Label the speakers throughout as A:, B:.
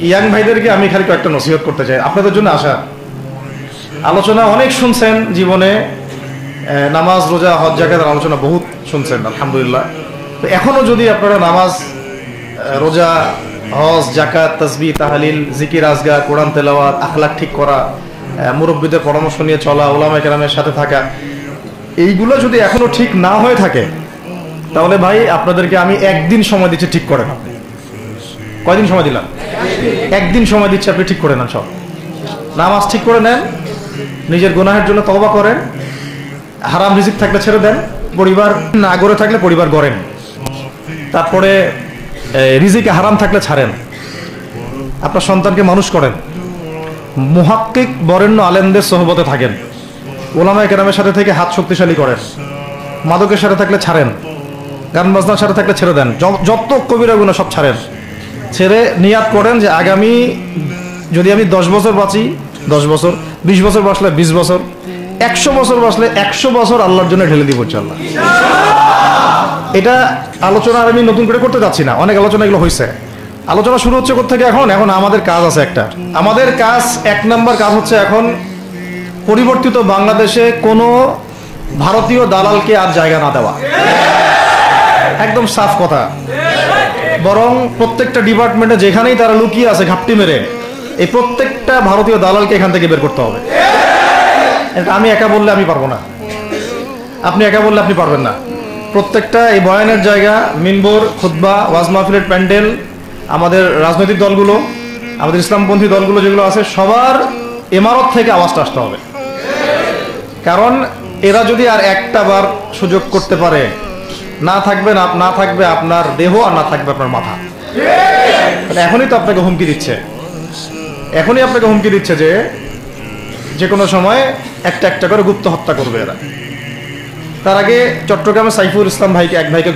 A: Young ভাইদেরকে আমি খালি কয়েকটা নসিহত করতে চাই, আপনাদের জন্য আসা। আলোচনা অনেক শুনছেন জীবনে, নামাজ রোজা হজ জাকাতের আলোচনা বহুত শুনছেন আলহামদুলিল্লাহ। তো এখনো যদি আপনারা নামাজ রোজা হজ জাকাত তাসবিহ তাহলিল জিকির আজগার কোরআন তেলাওয়াত আখলাক ঠিক করা মুরব্বীদের পরামর্শ নিয়ে চলা উলামায়ে কেরামের সাথে থাকা এইগুলো যদি এখনো ঠিক না হয়ে থাকে তাহলে ভাই আপনাদেরকে আমি একদিন সময় দিচ্ছি, ঠিক করে নেন। কয়দিন সময় দিলাম? একদিন সময় দিচ্ছি, আপনি ঠিক করে নেন সব। নামাজ ঠিক করে নেন, নিজের গুনাহের জন্য তওবা করেন, হারাম রিজিক থাকলে ছেড়ে দেন, পরিবার না গড়ে থাকলে পরিবার গড়েন, তারপরে রিজিকে হারাম থাকলে ছাড়েন, আপনার সন্তানকে মানুষ করেন, মুহাক্কিক বরেণ্য আলেমদের সোহবতে থাকেন, ওলামায়ে কেরামের সাথে থেকে হাত শক্তিশালী করেন, মাদকের সাথে থাকলে ছাড়েন, গান বাজনার সাথে থাকলে ছেড়ে দেন, যত কবিরা গুনাহ সব ছাড়েন। ছেড়ে নিয়াত করেন যে আগামী যদি আমি 10 বছর বাঁচি 10 বছর, 20 বছর বাঁচলে 20 বছর, 100 বছর বাঁচলে 100 বছর আল্লাহর জন্য ঢেলে দিব ইনশাআল্লাহ। এটা আলোচনা আর আমি নতুন করে করতে যাচ্ছি না, অনেক আলোচনা এগুলো হয়েছে। আলোচনা শুরু হচ্ছে কোত্থেকে? এখন আমাদের কাজ আছে একটা। আমাদের কাজ 1 নম্বর কাজ হচ্ছে এখন পরিবর্তিত বাংলাদেশে কোনো ভারতীয় দালালকে আর জায়গা না দেওয়া, একদম সাফ কথা। বরং প্রত্যেকটা ডিপার্টমেন্টে যেখানেই তারা লুকিয়ে আছে ঘাপটি মেরে, এই প্রত্যেকটা ভারতীয় দালালকে এখান থেকে বের করতে হবে। আমি একা বললে আমি পারবো না, আপনি একা বললে আপনি পারবেন না। প্রত্যেকটা এই বয়ানের জায়গা, মিনবর, খুতবা, ওয়াজ মাহফিলের প্যান্ডেল, আমাদের রাজনৈতিক দলগুলো, আমাদের ইসলামপন্থী দলগুলো যেগুলো আছে, সবার ইমারত থেকে আওয়াজটা আসতে হবে। কারণ এরা যদি আর একটা বার সুযোগ করতে পারে, না থাকবে আপনার দেহ আর না থাকবে আপনার মাথা। এখনই তো আপনাকে হুমকি দিচ্ছে, যে কোনো সময় একটা একটা করে গুপ্ত হত্যা করবে এরা। তার আগে চট্টগ্রামে সাইফুল ইসলাম ভাইকে, এক ভাইকে,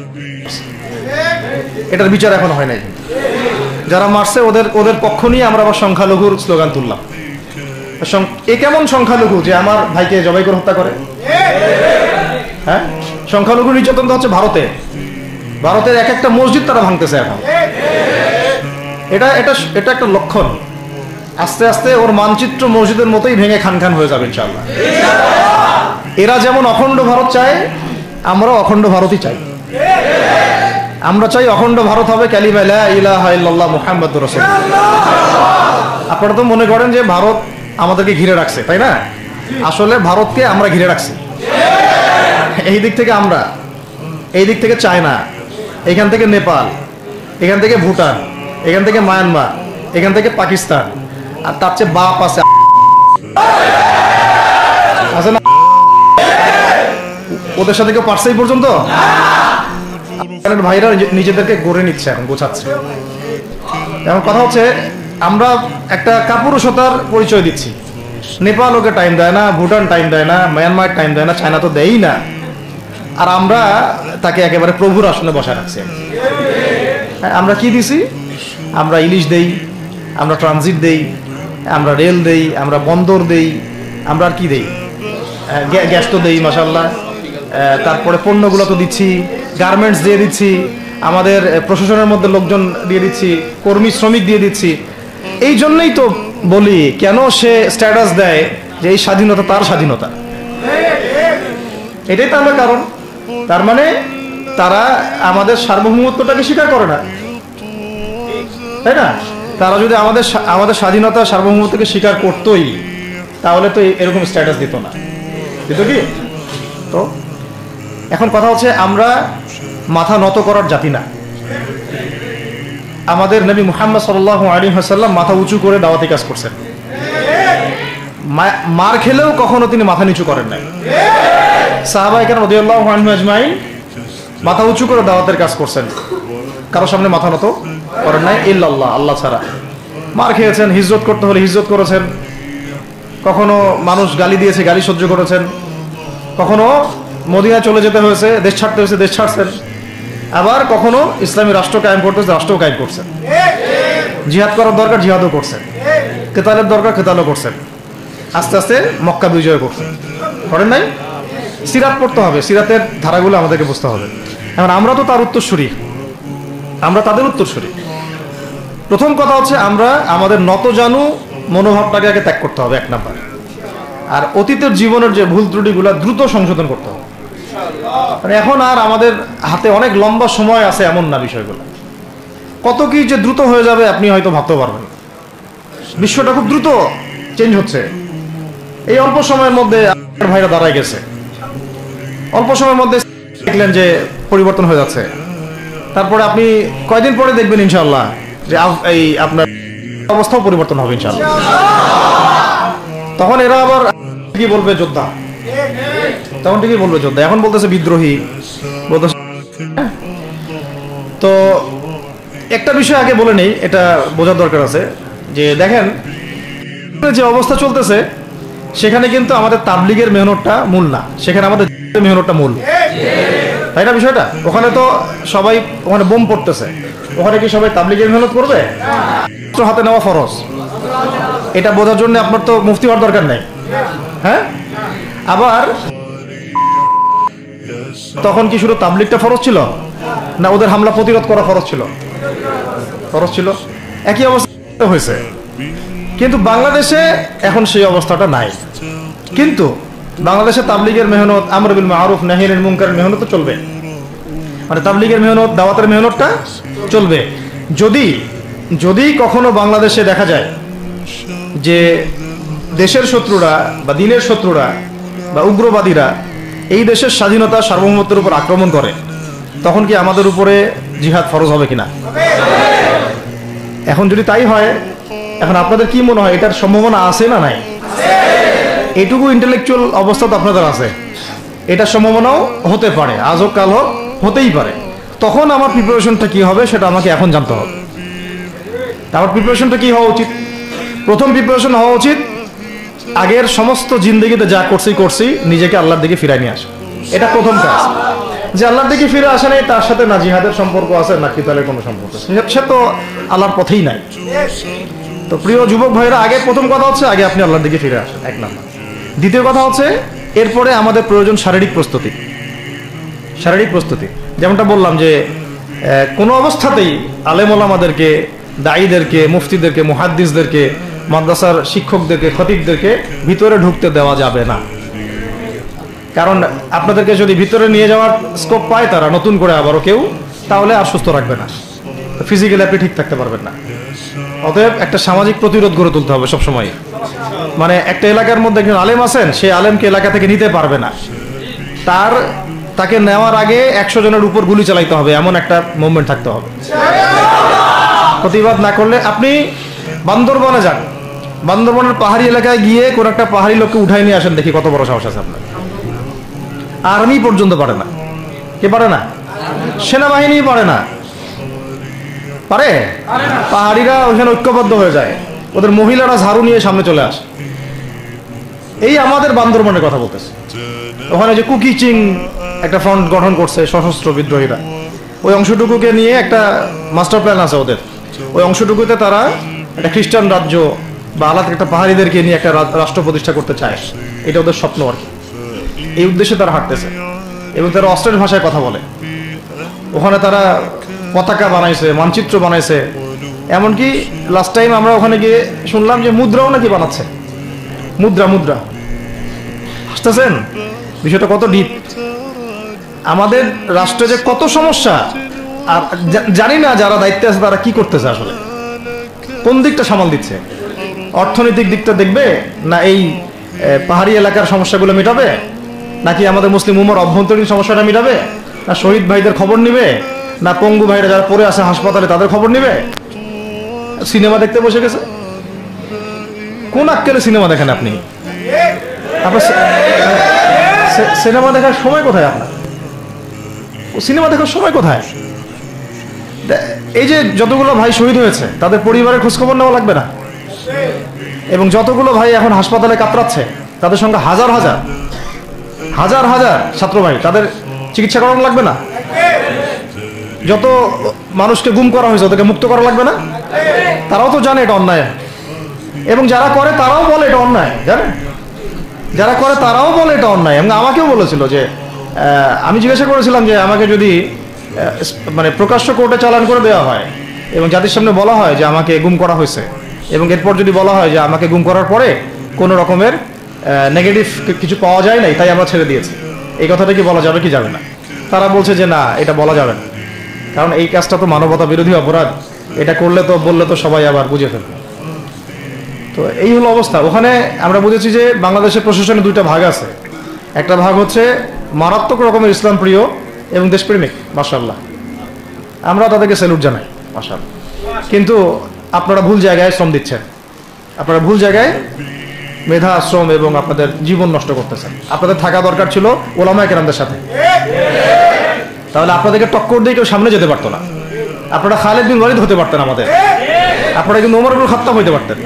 A: এটার বিচার এখনো হয় নাই। যারা মারছে ওদের পক্ষ নিয়ে আমরা আবার সংখ্যালঘুর স্লোগান তুললাম। এ কেমন সংখ্যালঘু যে আমার ভাইকে জবাই করে হত্যা করে? হ্যাঁ, সংখ্যালঘু নির্যাতন তো হচ্ছে ভারতের এক একটা মসজিদ তারা ভাঙতেছে এখন। এটা একটা লক্ষণ। আস্তে আস্তে ওর মানচিত্র মসজিদের মতোই ভেঙে খান হয়ে যাবে ইনশাআল্লাহ। এরা যেমন অখণ্ড ভারত চায়, আমরা অখণ্ড ভারতই চাই। আমরা চাই অখণ্ড ভারত হবে কালিমা লা ইলাহা ইল্লাল্লাহ মুহাম্মাদুর রাসূলুল্লাহ। আপনারা তো মনে করেন যে ভারত আমাদেরকে ঘিরে রাখছে, তাই না? আসলে ভারতকে আমরা ঘিরে রাখছি। এই দিক থেকে আমরা, এই দিক থেকে চায়না, এখান থেকে নেপাল, এখান থেকে ভুটান, এখান থেকে মায়ানমার, এখান থেকে পাকিস্তান, আর তার চেয়ে বাপ আছে না? ওদের সাথে কেউ পারছে এই পর্যন্ত? ভাইরা নিজেদেরকে গড়ে নিচ্ছে, এখন গোছাচ্ছে। এখন কথা হচ্ছে, আমরা একটা কাপুরুষতার পরিচয় দিচ্ছি। নেপাল ওকে টাইম দেয় না, ভুটান টাইম দেয় না, মায়ানমার টাইম দেয় না, চায়না তো দেয়ই না, আর আমরা তাকে একেবারে প্রভুর আসনে বসায় রাখছি। আমরা কি দিছি? আমরা ইলিশ দেই, আমরা ট্রানজিট দেই, আমরা রেল দেই, আমরা বন্দর দেই, আমরা আর কি দেই? গ্যাস তো দেই মাশাআল্লাহ, তারপরে পণ্যগুলো তো দিচ্ছি, গার্মেন্টস দিয়ে দিচ্ছি, আমাদের প্রশাসনের মধ্যে লোকজন দিয়ে দিচ্ছি, কর্মী শ্রমিক দিয়ে দিচ্ছি। এই জন্যই তো বলি, কেন সে স্ট্যাটাস দেয় যে এই স্বাধীনতা তার স্বাধীনতা, এটাই তো আমার কারণ। তার মানে তারা আমাদের সার্বভৌমত্বটাকে স্বীকার করে না, তাই না? তারা যদি আমাদের স্বাধীনতা সার্বভৌমত্বকে স্বীকার করতোই তাহলে তো এরকম স্ট্যাটাস দিত না, দিত কি? তো এখন কথা হচ্ছে, আমরা মাথা নত করার জাতি না। আমাদের নবী মুহাম্মদ সাল্লাল্লাহু আলাইহি ওয়াসাল্লাম মাথা উঁচু করে দাওয়াতি কাজ করছেন। মার খেলেও কখনো তিনি মাথা নিচু করেন নাই। সাহাবায়ে কেরাম রাদিয়াল্লাহু আনহুম আজমাইন মাথা উঁচু করে দাওয়াতের কাজ করছেন, কারোর সামনে মাথা নত করেন নাই ইল্লাল্লাহ, আল্লাহ ছাড়া। মার খেয়েছেন, হিজরত করতে হলে হিজরত করেছেন, কখনো মানুষ গালি দিয়েছে, গালি সহ্য করেছেন, কখনো মদিনায় চলে যেতে হয়েছে, দেশ ছাড়তে হয়েছে, দেশ ছাড়ছেন, আবার কখনো ইসলামী রাষ্ট্র কায়েম করতে হয়েছে, রাষ্ট্র কায়েম করছেন। জিহাদ করার দরকার, জিহাদও করছেন, কেতালের দরকার, কেতালও করছেন, আস্তে আস্তে মক্কা বিজয় করছেন, করেন নাই? সিরাত পড়তে হবে, সিরাতের ধারাগুলো আমাদেরকে বুঝতে হবে। এখন আমরা তো তার উত্তরসূরি, আমরা তাদের উত্তরসূরি। প্রথম কথা হচ্ছে আমরা আমাদের নতজানু মনোভাবটাকে আগে ত্যাগ করতে হবে, 1 নাম্বার। আর অতীতের জীবনের যে ভুল ত্রুটিগুলো দ্রুত সংশোধন করতে হবে। মানে এখন আর আমাদের হাতে অনেক লম্বা সময় আছে এমন না, বিষয়গুলো কত কি যে দ্রুত হয়ে যাবে আপনি হয়তো ভাবতেও পারবেন। বিশ্বটা খুব দ্রুত চেঞ্জ হচ্ছে। এই অল্প সময়ের মধ্যে ভাইরা দাঁড়ায় গেছে, অল্প সময়ের মধ্যে দেখলেন যে পরিবর্তন হয়ে যাচ্ছে। তারপরে আপনি কয়দিন পরে দেখবেন ইনশাআল্লাহ যে এই আপনার অবস্থাও পরিবর্তন হবে ইনশাআল্লাহ। তখন এরা আবার কি বলবে? যোদ্ধা। তখন ঠিকই বলবে যোদ্ধা। এখন বলতেছে বিদ্রোহী বলতেছে। তো একটা বিষয় আগে বলে নেই, এটা বোঝার দরকার আছে যে দেখেন যে অবস্থা চলতেছে সেখানে কিন্তু আমাদের তাবলীগের মেহনতটা মূল না, সেখানে আমাদের মেহনতটা মূল, তাই না? বিষয়টা ওখানে তো সবাই ওখানে বোম পড়তেছে, ওখানে কি সবাই তাবলীগের মেহনত করবে? হাতে নেওয়া ফরজ। এটা বোঝার জন্য আপনার তো মুফতি হওয়ার দরকার নেই। হ্যাঁ, আবার তখন কি শুধু তাবলীগটা ফরজ ছিল না ওদের হামলা প্রতিরোধ করা ফরজ ছিল? ফরজ ছিল। একই অবস্থা হয়েছে, কিন্তু বাংলাদেশে এখন সেই অবস্থাটা নাই। কিন্তু বাংলাদেশে তাবলীগের মেহনত, আমর বিল মারুফ নাহি আনিল মুনকারের মেহনত তো চলবে। মানে তাবলীগের মেহনত, দাওয়াতের মেহনতটা চলবে। যদি কখনো বাংলাদেশে দেখা যায় যে দেশের শত্রুরা বা দিনের শত্রুরা বা উগ্রবাদীরা এই দেশের স্বাধীনতা সার্বভৌমত্বের উপর আক্রমণ করে, তখন কি আমাদের উপরে জিহাদ ফরজ হবে কিনা? এখন যদি তাই হয়, এখন আপনাদের কি মনে হয় এটার সম্ভাবনা আছে না নাই? এইটুকু ইন্টেলেকচুয়াল অবস্থা তো আপনাদের আছে, এটার সম্ভাবনাও হতে পারে, আজ হোক কাল হোক, হতেই পারে। তখন আমার প্রিপারেশনটা কি হবে সেটা আমাকে এখন জানতে হবে। আমার প্রিপারেশনটা কি হওয়া উচিত? প্রথম প্রিপারেশন হওয়া উচিত আগের সমস্ত জিন্দেগিতে যা করছি নিজেকে আল্লাহর দিকে ফিরাই নিয়ে আসে। এটা প্রথম কাজ। যে আল্লাহর দিকে ফিরে আসে নাই, তার সাথে না জিহাদের সম্পর্ক আছে না কিতালের কোনো সম্পর্ক আছে, সে তো আল্লাহর পথেই নাই। তো প্রিয় যুবক ভাইরা, আগে প্রথম কথা হচ্ছে আগে আপনি আল্লাহর দিকে ফিরে আসেন, 1 নাম্বার। দ্বিতীয় কথা হচ্ছে এরপরে আমাদের প্রয়োজন শারীরিক প্রস্তুতি। শারীরিক প্রস্তুতি যেমনটা বললাম যে কোনো অবস্থাতেই আলেম ওলামাদেরকে, দায়ীদেরকে, মুফতিদেরকে, মুহাদ্দিসদেরকে, মাদ্রাসার শিক্ষকদেরকে, খতিবদেরকে ভিতরে ঢুকতে দেওয়া যাবে না। কারণ আপনাদেরকে যদি ভিতরে নিয়ে যাওয়ার স্কোপ পায় তারা নতুন করে আবারও কেউ, তাহলে আর সুস্থ রাখবে না, ফিজিক্যালি আপনি ঠিক থাকতে পারবেন না। অতএব একটা সামাজিক প্রতিরোধ গড়ে তুলতে হবে সবসময়। মানে একটা এলাকার মধ্যে একজন আলেম আছেন, সেই আলেমকে এলাকা থেকে নিতে পারবে না, তাকে নেওয়ার আগে 100 জনের উপর গুলি চালাইতে হবে, এমন একটা মুভমেন্ট থাকতে হবে। প্রতিবাদ না করলে আপনি বান্দরবনে যান, বান্দরবনের পাহাড়ি এলাকায় গিয়ে কোন একটা পাহাড়ি লোককে উঠাই নিয়ে আসেন, দেখি কত বড় সাহস আছে আপনার। আর্মি পর্যন্ত পারে না। কে পারে না? সেনাবাহিনী পারে না। পারে? পাহাড়িরা ওখানে ঐক্যবদ্ধ হয়ে যায়, ওদের মহিলারা ঝাড়ু নিয়ে সামনে চলে আসে। এই আমাদের বান্দরবনের কথা বলতেছে। ওখানে যে কুকিচিং একটা ফ্রন্ট গঠন করছে সশস্ত্র বিদ্রোহীরা, ওই অংশটুকুকে নিয়ে একটা মাস্টার প্ল্যান আছে ওদের। ওই অংশটুকুতে তারা একটা খ্রিস্টান রাজ্য বা আলাদা একটা পাহাড়িদেরকে নিয়ে একটা রাষ্ট্র প্রতিষ্ঠা করতে চায়। এটা ওদের স্বপ্ন আর কি। এই উদ্দেশ্যে তারা হাঁটতেছে এবং তারা অস্ট্রেলিয়ার ভাষায় কথা বলে। ওখানে তারা পতাকা বানাইছে, মানচিত্র বানাইছে, এমনকি লাস্ট টাইম আমরা ওখানে গিয়ে শুনলাম যে মুদ্রাও নাকি বানাচ্ছে। মুদ্রা হাসতেছেন? বিষয়টা কত ডিপ। আমাদের রাষ্ট্রে যে কত সমস্যা, আর জানি না যারা দায়িত্বে আছে তারা কি করতেছে, আসলে কোন দিকটা সামাল দিচ্ছে। অর্থনৈতিক দিকটা দেখবে না এই পাহাড়ি এলাকার সমস্যাগুলো মেটাবে, নাকি আমাদের মুসলিম উম্মার অভ্যন্তরীণ সমস্যাটা মেটাবে, না শহীদ ভাইদের খবর নিবে, না পঙ্গু ভাইরা যারা পড়ে আছে হাসপাতালে তাদের খবর নিবে? সিনেমা দেখতে বসে গেছে। কোন আক্কেলে সিনেমা দেখেন আপনি? আপনার সিনেমা দেখার সময় কোথায়? আপনার সিনেমা দেখার সময় কোথায়? এই যে যতগুলো ভাই শহীদ হয়েছে তাদের পরিবারের খোঁজখবর নেওয়া লাগবে না? এবং যতগুলো ভাই এখন হাসপাতালে কাতরাচ্ছে তাদের সঙ্গে হাজার হাজার ছাত্র ভাই, তাদের চিকিৎসা করানো লাগবে না? যত মানুষকে গুম করা হয়েছে ওদেরকে মুক্ত করা লাগবে না? তারাও তো জানে এটা অন্যায়, এবং যারা করে তারাও বলে এটা অন্যায়। জানেন, যারা করে তারাও বলে এটা অন্যায়। এবং আমাকেও বলেছিল যে, আমি জিজ্ঞাসা করেছিলাম যে আমাকে যদি মানে প্রকাশ্য কোর্টে চালান করে দেওয়া হয় এবং জাতির সামনে বলা হয় যে আমাকে গুম করা হয়েছে, এবং এরপর যদি বলা হয় যে আমাকে গুম করার পরে কোনো রকমের নেগেটিভ কিছু পাওয়া যায় নাই তাই আমরা ছেড়ে দিয়েছি, এই কথাটা কি বলা যাবে কি যাবে না? তারা বলছে যে না, এটা বলা যাবে না, কারণ এই কাজটা তো মানবতা বিরোধী অপরাধ, এটা করলে তো বললে তো সবাই আবার বুঝে ফেলবে। তো এই হলো অবস্থা। ওখানে আমরা বুঝেছি যে বাংলাদেশের প্রশাসনে দুইটা ভাগ আছে। একটা ভাগ হচ্ছে মারাত্মক রকমের ইসলাম প্রিয় এবং দেশপ্রেমিক, মাশাআল্লাহ, আমরা তাদেরকে স্যালুট জানাই, মাশাআল্লাহ। কিন্তু আপনারা ভুল জায়গায় শ্রম দিচ্ছেন, আপনারা ভুল জায়গায় মেধা, শ্রম এবং আপনাদের জীবন নষ্ট করতেছেন। আপনাদের থাকা দরকার ছিল ওলামায়ে কেরামদের সাথে, তাহলে আপনাদেরকে টক্কর দিয়ে কেউ সামনে যেতে পারতো না। আপনারা খালিদ বিন ওয়ালিদ হতে পারতেন আমাদের, আপনারা কিন্তু ওমর ইবনুল খাত্তাব হইতে পারতেন।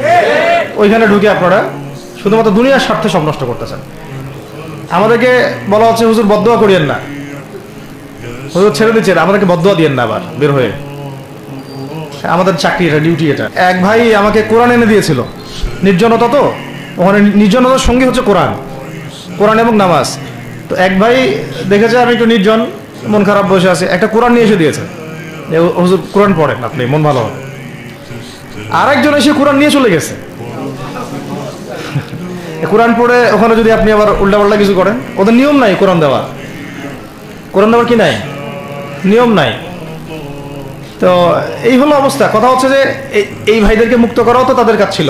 A: ওইখানে ঢুকে আপনারা শুধুমাত্র দুনিয়ার স্বার্থে সব নষ্ট করতেছেন। আমাদেরকে বলা হচ্ছে হুজুর বদদোয়া করিয়েন না, হুজুর ছেড়ে দিচ্ছেন, আমাদেরকে বদদোয়া দিয়েন না আবার বের হয়ে। আমাদের চাকরি এটা, ডিউটি এটা। এক ভাই আমাকে কোরআন এনে দিয়েছিল, নির্জনতা তো ওখানে, নির্জনতার সঙ্গী হচ্ছে কোরআন, কোরআন এবং নামাজ। তো এক ভাই দেখেছে আমি একটু নির্জন, মন খারাপ বসে আছে, একটা কোরআন নিয়ে এসে দিয়েছে, হুজুর কোরআন পড়েন আপনি, মন ভালো হবে। আরেকজন এসে কোরআন নিয়ে চলে গেছে। কোরআন পড়ে ওখানে যদি আপনি আবার উল্টাপাল্টা কিছু করেন, ওদের নিয়ম নাই কোরআন দেওয়ার, কোরআন দেওয়ার কি নাই, নিয়ম নাই। তো এই হলো অবস্থা। কথা হচ্ছে যে এই ভাইদেরকে মুক্ত করাও তো তাদের কাজ ছিল।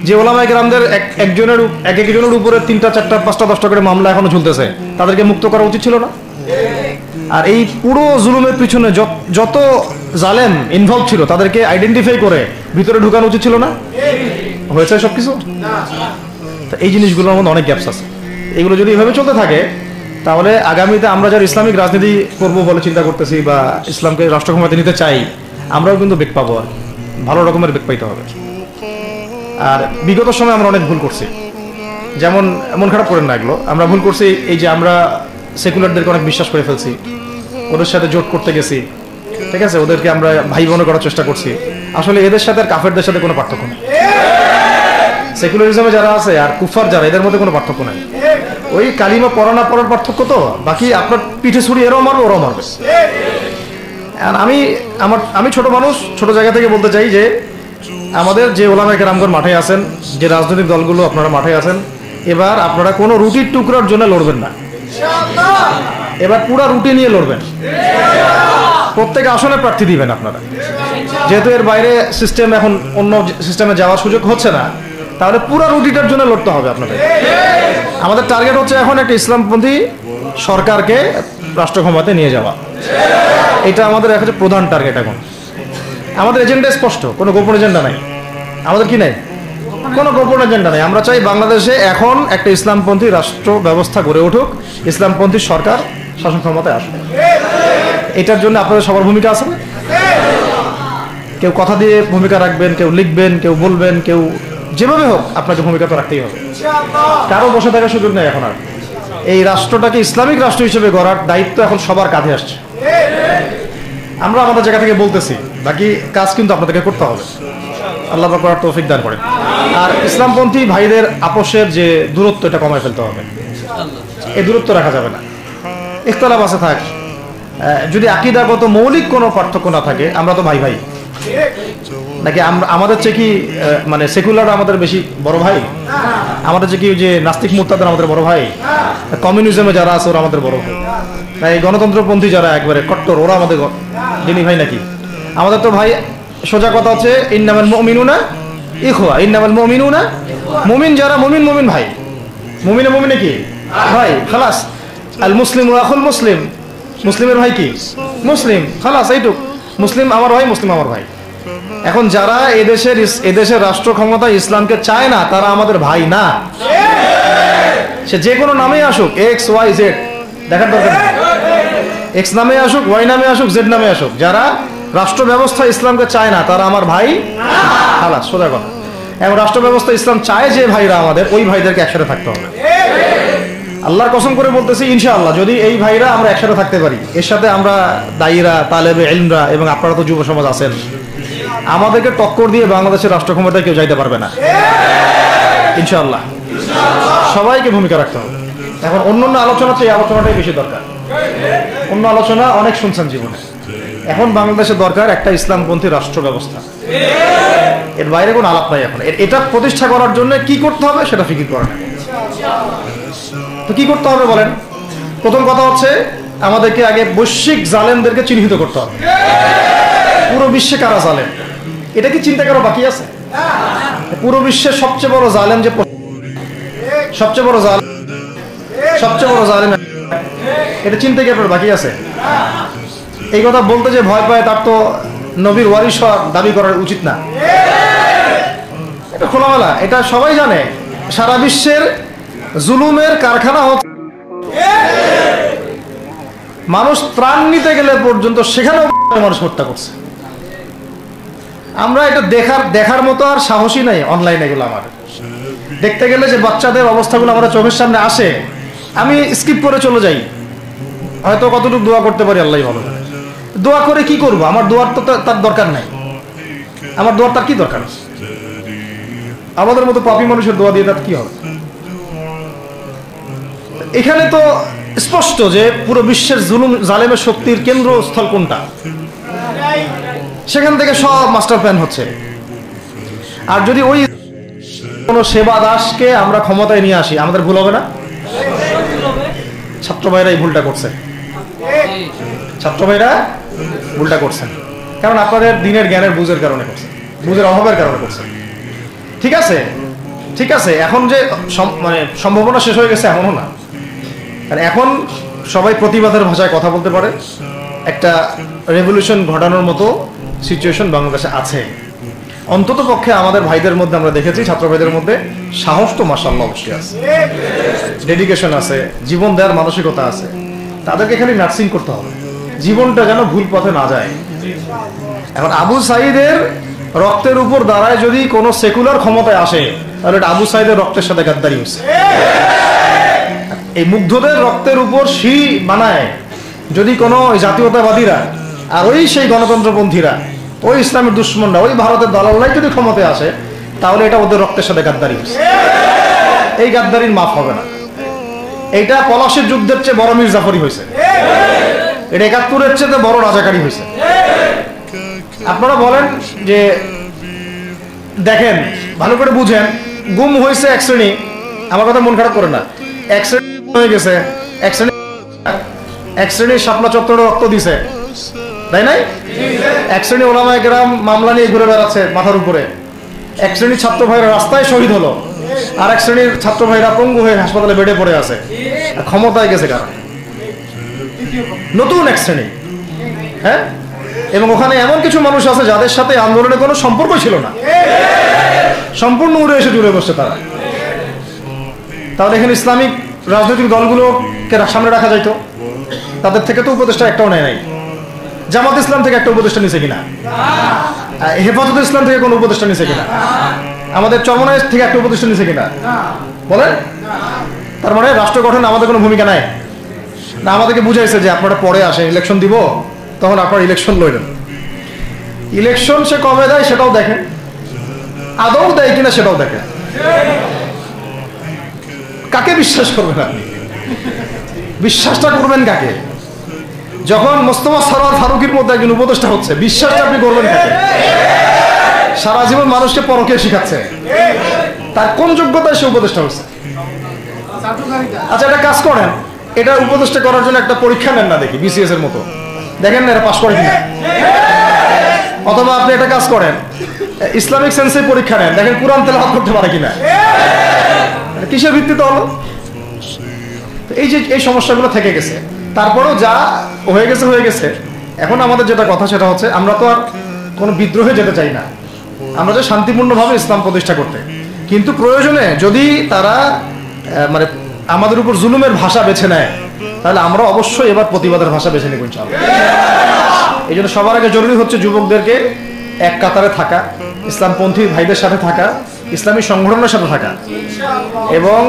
A: যে ওলামায়ে কেরামদের একজনের উপরে 3টা 4টা 5টা 10টা করে মামলা এখনো চলতেছে, তাদেরকে মুক্ত করা উচিত ছিল না? আর এই পুরো জুলুমের পিছনে যত জালেম ইনভলভ ছিল তাদেরকে আইডেন্টিফাই করে ভিতরে ঢুকানো উচিত ছিল না? হয়েছে সবকিছু? তো এই জিনিসগুলোর মধ্যে অনেক গ্যাপস আছে। এগুলো যদি এভাবে চলতে থাকে তাহলে আগামীতে আমরা যারা ইসলামিক রাজনীতি করবো বলে চিন্তা করতেছি বা ইসলামকে রাষ্ট্র ক্ষমতায় নিতে চাই, আমরাও কিন্তু বেগ পাবো, আর ভালো রকমের বেগ পাইতে হবে। আর বিগত সময় আমরা অনেক ভুল করছি, যেমন মন খারাপ করেন না, এগুলো আমরা ভুল করছি। এই যে আমরা সেকুলারদেরকে অনেক বিশ্বাস করে ফেলছি, ওদের সাথে জোট করতে গেছি, ঠিক আছে, ওদেরকে আমরা ভাই বোন করার চেষ্টা করছি। আসলে এদের সাথে আর কাফেরদের সাথে কোনো পার্থক্য নেই। সেকুলারিজমে যারা আছে আর কুফার যারা, এদের মধ্যে কোনো পার্থক্য নেই। ওই কালিমা পড়া না পড়ার পার্থক্য, তো বাকি আপনার পিঠে ছুরি এরাও মারবে ওরাও মারবে। আর আমি ছোট মানুষ, ছোট জায়গা থেকে বলতে চাই যে আমাদের যে ওলামায়ে কেরামগণ মাঠে আছেন, যে রাজনৈতিক দলগুলো আপনারা মাঠে আছেন, এবার আপনারা কোনো রুটির টুকরার জন্য লড়বেন না, এবার পুরা রুটি নিয়ে লড়বেন। প্রত্যেক আসনে প্রার্থী দিবেন আপনারা, যেহেতু এর বাইরে সিস্টেম এখন অন্য সিস্টেমে যাওয়ার সুযোগ হচ্ছে না, তাহলে পুরা রুটিটার জন্য লড়তে হবে আপনাদের। আমাদের টার্গেট হচ্ছে এখন একটা ইসলামপন্থী সরকারকে রাষ্ট্র ক্ষমতায় নিয়ে যাওয়া, এটা আমাদের একটা প্রধান টার্গেট। এখন আমাদের এজেন্ডা স্পষ্ট, কোনো গোপন এজেন্ডা নাই। আমাদের কি নাই? কোনো গোপন এজেন্ডা নাই। আমরা চাই বাংলাদেশে এখন একটা ইসলামপন্থী রাষ্ট্র ব্যবস্থা গড়ে উঠুক, ইসলামপন্থী সরকার শাসন ক্ষমতায় আসবে। এটার জন্য আপনাদের সবার ভূমিকা আছে না? কেউ কথা দিয়ে ভূমিকা রাখবেন, কেউ লিখবেন, কেউ বলবেন, কেউ যেভাবে হোক আপনাকে ভূমিকা তো রাখতেই হবে। কারো বসে থাকার সুযোগ নেই এখন আর। এই রাষ্ট্রটাকে ইসলামিক রাষ্ট্র হিসেবে গড়ার দায়িত্ব এখন সবার কাঁধে আসছে। আমরা আমাদের জায়গা থেকে বলতেছি, বাকি কাজ কিন্তু আপনাদেরকে করতে হবে। আল্লাহ পাক করার তৌফিক দান করেন। আর ইসলামপন্থী ভাইদের আপোষের যে দূরত্ব, এটা কমায় ফেলতে হবে। এই দূরত্ব রাখা যাবে না। ইখতিলাফ আছে থাক, যদি আকীদাগত মৌলিক কোনো পার্থক্য না থাকে, আমরা তো ভাই ভাই নাকি? আমাদের চেয়ে কি মানে সেকুলার আমাদের বেশি বড় ভাই? আমাদের চেয়ে কি যে নাস্তিক মুরতাদরা আমাদের বড় ভাই? কমিউনিজমে যারা আছে ওরা আমাদের বড় ভাই? তাই গণতন্ত্রপন্থী যারা একবারে কট্টর, ওরা আমাদের যিনি ভাই নাকি? আমাদের তো ভাই, সোজা কথা হচ্ছে ইন্নামাল মুমিনুনা ইখওয়া, ইন্নামাল মুমিনুনা, মুমিন যারা মুমিন ভাই, মুমিনে কি ভাই, খালাস। আল মুসলিম আখুল মুসলিম, মুসলিমের ভাই কি? মুসলিম, খালাস, এইটুক। মুসলিম আমার ভাই, মুসলিম আমার ভাই। এখন যারা এদেশের রাষ্ট্র ক্ষমতা ইসলামকে চায় না, তারা আমাদের ভাই না। সে যে কোনো নামে আসুক, এক্স ওয়াই জেড, দেখার দরকার নেই। এক্স নামে আসুক, ওয়াই নামে আসুক, জেড নামে আসুক, যারা রাষ্ট্র ব্যবস্থা ইসলামকে চায় না তারা আমার ভাই, খালাস, সোজা কথা। এবং রাষ্ট্র ব্যবস্থা ইসলাম চায় যে ভাইরা আমাদের, ওই ভাইদেরকে একসাথে থাকতে হবে। আল্লাহর কসম করে বলতেছি, ইনশাআল্লাহ যদি এই ভাইরা আমরা একসাথে থাকতে পারি, এর সাথে আমরা দায়ীরা, তালেবে ইলমরা এবং আপনারা তো যুব সমাজ আছেন, আমাদেরকে টক্কর দিয়ে বাংলাদেশের রাষ্ট্র ক্ষমতায় কেউ যাইতে পারবে না ইনশাআল্লাহ। সবাইকে ভূমিকা রাখতে হবে। এখন অন্য আলোচনা চেয়ে এই আলোচনাটাই বেশি দরকার। অন্য আলোচনা অনেক শুনছেন জীবনে, এখন বাংলাদেশে দরকার একটা ইসলামপন্থী রাষ্ট্র ব্যবস্থা, এর বাইরে কোনো আলাপ নাই এখন। এটা প্রতিষ্ঠা করার জন্য কি করতে হবে সেটা ফিকির করে না। তো কি করতে হবে বলেন? প্রথম কথা হচ্ছে আমাদেরকে আগে বৈশ্বিক জালেমদেরকে চিহ্নিত করতে হবে। পুরো বিশ্বে কারা জালেম এটা কি চিন্তা করা বাকি আছে? পুরো বিশ্বের সবচেয়ে বড় জালেম যে সবচেয়ে বড় জালেম এটা চিন্তা কি আপনার বাকি আছে? এই কথা বলতে যে ভয় পায় তার তো নবীর ওয়ারিস দাবি করার উচিত না। এটা খোলামেলা, এটা সবাই জানে। সারা বিশ্বের জুলুমের কারখানা হচ্ছে, মানুষ ত্রাণ নিতে গেলে পর্যন্ত সেখানেও মানুষ হত্যা করছে। আমরা এটা দেখার মতো আর সাহসী নাই। অনলাইনে এগুলো আমার দেখতে গেলে যে বাচ্চাদের অবস্থাগুলো আমাদের চোখের সামনে আসে, আমি স্কিপ করে চলে যাই। হয়তো কতটুকু দোয়া করতে পারি আল্লাহই ভালো জানে। দোয়া করে কি করব? আমার দোয়ার তো তার দরকার নাই। আমার দোয়ার তার কি দরকার? আমাদের মতো পাপী মানুষের দোয়া দিয়ে তার কি হবে? এখানে তো স্পষ্ট যে পুরো বিশ্বের জুলুম জালেমের শক্তির কেন্দ্রস্থল কোনটা, সেখান থেকে সব মাস্টার প্ল্যান হচ্ছে। আর যদি ওই কোন সেবা দাসকে আমরা ক্ষমতায় নিয়ে আসি, আমাদের ভুল হবে না? ছাত্র ভাইরা এই ভুলটা করছে, ছাত্র ভাইরা ভুলটা করছেন, কারণ আপনাদের দিনের জ্ঞানের বুঝের কারণে করছেন, বুঝের অভাবের কারণে করছেন। ঠিক আছে, ঠিক আছে, এখন যে মানে সম্ভাবনা শেষ হয়ে গেছে এমনও না। আর এখন সবাই প্রতিবাদের ভাষায় কথা বলতে পারে, একটা রেভলিউশন ঘটানোর মতো সিচুয়েশন বাংলাদেশে আছে। অন্তত পক্ষে আমাদের ভাইদের মধ্যে আমরা দেখেছি, ছাত্র ভাইদের মধ্যে সাহস তো মাশাআল্লাহ অবশ্যই আছে, ডেডিকেশন আছে, জীবন দেওয়ার মানসিকতা আছে। তাদেরকে খালি নার্সিং করতে হবে, জীবনটা যেন ভুল পথে না যায়। এখন আবু সাঈদের রক্তের উপর দাঁড়ায় যদি কোনো সেকুলার ক্ষমতায় আসে, তাহলে এটা আবু সাঈদের রক্তের সাথে গাদ্দারি হচ্ছে। এই মুগ্ধদের রক্তের উপর সিঁড়ি বানায় যদি কোনো জাতীয়তাবাদীরা আর ওই সেই গণতন্ত্রপন্থীরা, ওই ইসলামের দুশ্মনরা, ওই ভারতের দালালরাই যদি ক্ষমতায় আসে, তাহলে এটা ওদের রক্তের সাথে গাদ্দারি হচ্ছে। এই গাদ্দারির মাফ হবে না। এইটা পলাশির যুদ্ধের চেয়ে বড় মির্জাফরি হয়েছে, এটা ৭১-এর চেয়ে বড় রাজাকারী হয়েছে। আপনারা বলেন যে দেখেন, ভালো করে বুঝেন, গুম হয়েছে এক শ্রেণী, আমার কথা মন খারাপ করে না, এক শ্রেণী হয়ে গেছে, এক শ্রেণীর শাপলা চত্বরে রক্ত দিছে, তাই নাই? এক শ্রেণী ওলামায়ে কেরাম মামলা নিয়ে ঘুরে বেড়াচ্ছে মাথার উপরে, এক শ্রেণীর ছাত্র ভাইরা রাস্তায় শহীদ হলো, আর এক শ্রেণীর ছাত্র ভাইরা পঙ্গু হয়ে হাসপাতালে বেডে পড়ে আছে। ক্ষমতায় গেছে কারণ নতুন এক শ্রেণী, হ্যাঁ। এবং ওখানে এমন কিছু মানুষ আছে যাদের সাথে আন্দোলনের কোনো সম্পর্ক ছিল না, সম্পূর্ণ উড়ে এসে জুড়ে বসছে তারা। তাহলে এখানে ইসলামিক রাজনৈতিক দলগুলোকে সামনে রাখা যাইতো, তাদের থেকে তো উপদেষ্টা একটাও নেয় নাই। জামাত ইসলাম থেকে একটা উপদেষ্টা নিছে কিনা? হেফাজত ইসলাম থেকে কোনো উপদেষ্টা নিছে কিনা? আমাদের চরমনায় থেকে একটা উপদেষ্টা নিছে কিনা বলেন? তার মানে রাষ্ট্র গঠনে আমাদের কোনো ভূমিকা নাই না। আমাদেরকে বুঝাইছে যে আপনারা পরে আসেন, ইলেকশন দিব, তখন আপনারা ইলেকশন লড়েন। ইলেকশন সে কবে দেয় সেটাও দেখেন, আদৌ দেয় কিনা সেটাও দেখেন। কাকে বিশ্বাস করবেন আপনি? বিশ্বাসটা করবেন কাকে? যখন মোস্তফা সরোয়ার ফারুকের মধ্যে একজন উপদেষ্টা হচ্ছে, বিশ্বাসটা আপনি করবেন কাকে? সারা জীবন মানুষকে পরকে শিখাচ্ছে, তার কোন যোগ্যতায় সে উপদেষ্টা হচ্ছে? আচ্ছা, একটা কাজ করেন, এটা উপদেষ্টা করার জন্য একটা পরীক্ষা নেন না, দেখি বিসিএস এর মতো, দেখেন না এরা পাস করে কিনা। অথবা আপনি একটা কাজ করেন, ইসলামিক সেন্সে পরীক্ষা নেন, দেখেন কুরআন তেলাওয়াত করতে পারে কিনা। কিসের ভিত্তিতে হলো? এই যে এই সমস্যাগুলো থেকে গেছে, তারপরেও যা হয়ে গেছে হয়ে গেছে। এখন আমাদের যেটা কথা সেটা হচ্ছে, আমরা তো আর কোনো বিদ্রোহে যেতে চাই না, আমরা যে শান্তিপূর্ণভাবে ইসলাম প্রতিষ্ঠা করতে। কিন্তু প্রয়োজনে যদি তারা মানে আমাদের উপর জুলুমের ভাষা বেছে নেয়, তাহলে আমরা অবশ্যই এবার প্রতিবাদের ভাষা বেছে নেব ইনশাআল্লাহ। এই জন্য সবার আগে জরুরি হচ্ছে যুবকদেরকে এক কাতারে থাকা, ইসলামপন্থী ভাইদের সাথে থাকা, ইসলামী সংগঠনের সাথে থাকা, এবং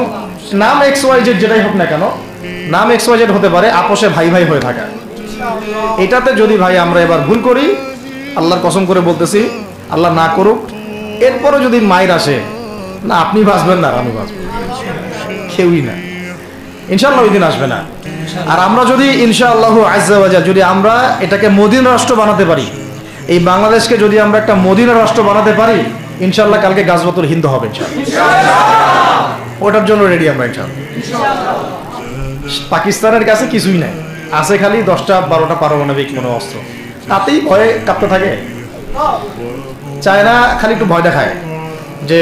A: নাম XYZ যেটাই হোক না কেন, নাম XYZ হতে পারে, আপোষে ভাই ভাই হয়ে থাকা। এটাতে যদি ভাই আমরা এবার ভুল করি, আল্লাহর কসম করে বলতেছি, আল্লাহ না করুক, এরপরে যদি মায়ের আসে, না আপনি বাঁচবেন না আমি বাঁচব, কেউই না। ইনশাআল্লাহ ওই দিন আসবে না। আর আমরা যদি ইনশাআল্লাহু আজ্জা ওয়া জাল্লা যদি আমরা এটাকে মদিনা রাষ্ট্র বানাতে পারি, এই বাংলাদেশকে যদি আমরা একটা মদিনা রাষ্ট্র বানাতে পারি, ইনশাআল্লাহ কালকে গাজওয়াতুল হিন্দ হবে ইনশাআল্লাহ। ওটার জন্য রেডি আমরা ইনশাআল্লাহ। পাকিস্তানের কাছে কিছুই নাই, আছে খালি 10টা 12টা পারমাণবিক কোনো অস্ত্র, তাতেই ভয়ে কাঁপতে থাকে। চায়না খালি একটু ভয় দেখায় যে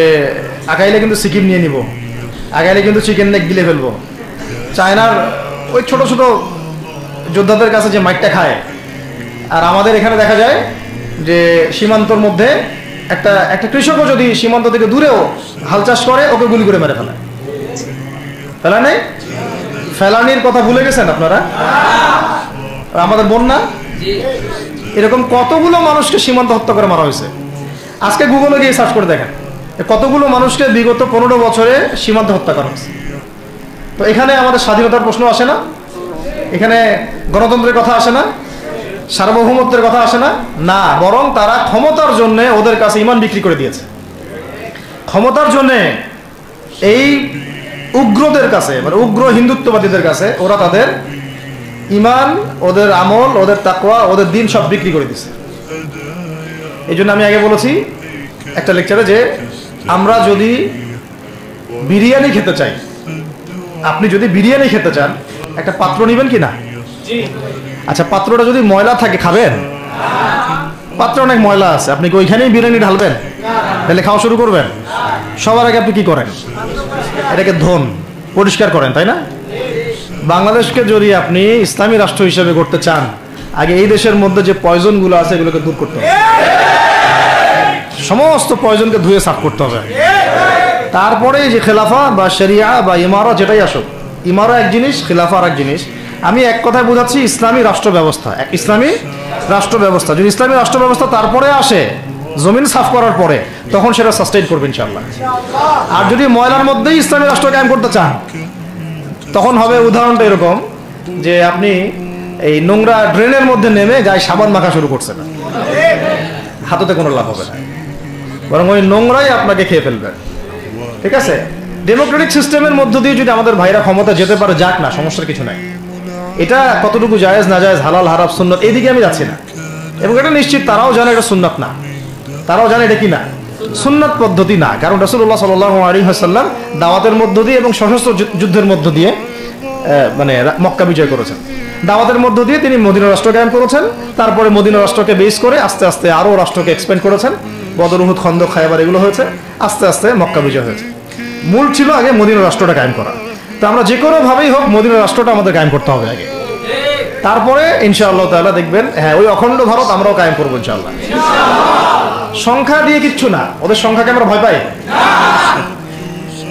A: আগাইলে কিন্তু সিকিম নিয়ে নিব, আগাইলে কিন্তু চিকেন নেক গিলে ফেলবো। চায়নার ওই ছোট ছোট যোদ্ধাদের কাছে যে মাইকটা খায়, আর আমাদের এখানে দেখা যায় যে সীমান্তর মধ্যে একটা একটা কৃষকও যদি সীমান্ত থেকে দূরেও হাল চাষ করে, ওকে গুলি করে মেরে ফেলায়। ফেলা নেই, ফেলানির কথা ভুলে গেছেন আপনারা? আমাদের বন্যা, এরকম কতগুলো মানুষকে সীমান্ত হত্যা করে মারা হয়েছে। আজকে গুগলে গিয়ে সার্চ করে দেখেন কতগুলো মানুষকে বিগত 15 বছরে সীমান্ত হত্যা করা হয়েছে। তো এখানে আমাদের স্বাধীনতার প্রশ্ন আসে না, এখানে গণতন্ত্রের কথা আসে না, সার্বভৌমত্বের কথা আসে না, না, বরং তারা ক্ষমতার জন্য ওদের কাছে ইমান বিক্রি করে দিয়েছে। ক্ষমতার জন্য এই উগ্রদের কাছে, মানে উগ্র হিন্দুত্ববাদীদের কাছে ওরা তাদের ইমান, ওদের আমল, ওদের তাকওয়া, ওদের দিন সব বিক্রি করে দিচ্ছে। এই জন্য আমি আগে বলেছি একটা লেকচারে যে আমরা যদি বিরিয়ানি খেতে চাই, আপনি যদি বিরিয়ানি খেতে চান, একটা পাত্র নেবেন কি না? আচ্ছা, পাত্রটা যদি ময়লা থাকে খাবেন? পাত্র অনেক ময়লা আছে, আপনি কি ওইখানেই বিরিয়ানি ঢালবেন? তাহলে খাওয়া শুরু করবেন? সবার আগে আপনি কি করেন? এটাকে ধোন, পরিষ্কার করেন, তাই না? বাংলাদেশকে যদি আপনি ইসলামী রাষ্ট্র হিসেবে করতে চান, আগে এই দেশের মধ্যে যে পয়জনগুলো আছে এগুলোকে দূর করতে হবে, সমস্ত পয়জনকে ধুয়ে সাফ করতে হবে। তারপরে যে খেলাফা বা শরিয়া বা ইমারা যেটাই আসুক, ইমারা এক জিনিস, খেলাফা আর এক জিনিস। আমি এক কথায় বোঝাচ্ছি ইসলামী রাষ্ট্র ব্যবস্থা, ইসলামী রাষ্ট্র ব্যবস্থা। যদি ইসলামী রাষ্ট্র ব্যবস্থা তারপরে আসে, জমিন সাফ করার পরে, তখন সেটা সাস্টেইন করবে ইনশাআল্লাহ। আর যদি ময়লার মধ্যেই ইসলামী রাষ্ট্র কায়েম করতে চান, তখন হবে উদাহরণটা এরকম যে আপনি এই নোংরা ড্রেনের মধ্যে নেমে গায়ে সাবান মাখা শুরু করছেন, হাততে কোনো লাভ হবে না, বরং ওই নোংরাই আপনাকে খেয়ে ফেলবে। ঠিক আছে? ডেমোক্রেটিক সিস্টেমের মধ্য দিয়ে যদি আমাদের ভাইরা ক্ষমতা যেতে পারে, যাক না, সমস্যার কিছু নাই। এটা কতটুকু জায়েজ না জায়েজ, হালাল হারাম সুন্নাত, এইদিকে আমি যাচ্ছি না। এবং এটা নিশ্চিত তারাও জানে এটা সুন্নাত না, তারাও জানে এটা কি না, সুন্নাত পদ্ধতি না। কারণ রাসূলুল্লাহ সাল্লাল্লাহু আলাইহি ওয়াসাল্লাম দাওয়াতের মধ্য দিয়ে এবং সশস্ত্র যুদ্ধের মধ্য দিয়ে মানে মক্কা বিজয় করেছেন। দাওয়াতের মধ্য দিয়ে তিনি মদিনা রাষ্ট্র কায়েম করেছেন। তারপরে মদিনা রাষ্ট্রকে বেস করে আস্তে আস্তে আরও রাষ্ট্রকে এক্সপ্যান্ড করেছেন। বদর, উহুদ, খন্দক, খায়বার এগুলো হয়েছে, আস্তে আস্তে মক্কা বিজয় হয়েছে। মূল ছিল আগে মদিনা রাষ্ট্রটা কায়েম করা। তো আমরা যে কোনোভাবেই হোক মদিনা রাষ্ট্রটা আমাদের কায়েম করতে হবে আগে, তারপরে ইনশাআল্লাহ তাআলা দেখবেন, হ্যাঁ, ওই অখণ্ড ভারত আমরাও কায়েম করবো ইনশাআল্লাহ। সংখ্যা দিয়ে কিচ্ছু না, ওদের সংখ্যাকে আমরা ভয় পাই?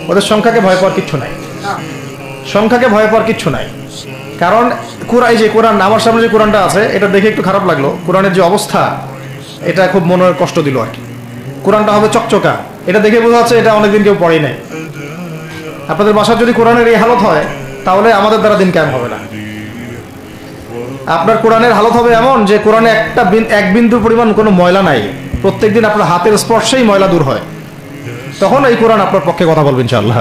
A: ওদের সংখ্যাকে ভয় পাওয়ার কিচ্ছু নাই, সংখ্যাকে ভয় পাওয়ার কিচ্ছু নাই। কারণ এই যে কোরআন, আমার সামনে যে কোরআনটা আছে, এটা দেখে একটু খারাপ লাগলো। কোরআনের যে অবস্থা, এটা খুব মনের কষ্ট দিল আর কি। কোরআনটা হবে চকচকা, এটা দেখে বোঝা যাচ্ছে এটা অনেকদিন কেউ পড়েই নাই। আপনাদের বাসার যদি কোরআনের এই হালত হয়, তাহলে আমাদের দ্বারা দিন কায়েম হবে না। আপনার কোরআনের হালত হবে এমন যে কোরআনে এক বিন্দু পরিমাণ কোনো ময়লা নাই, প্রত্যেকদিন আপনার হাতের স্পর্শেই ময়লা দূর হয়, তখন এই কোরআন আপনার পক্ষে কথা বলবেন ইনশাআল্লাহ।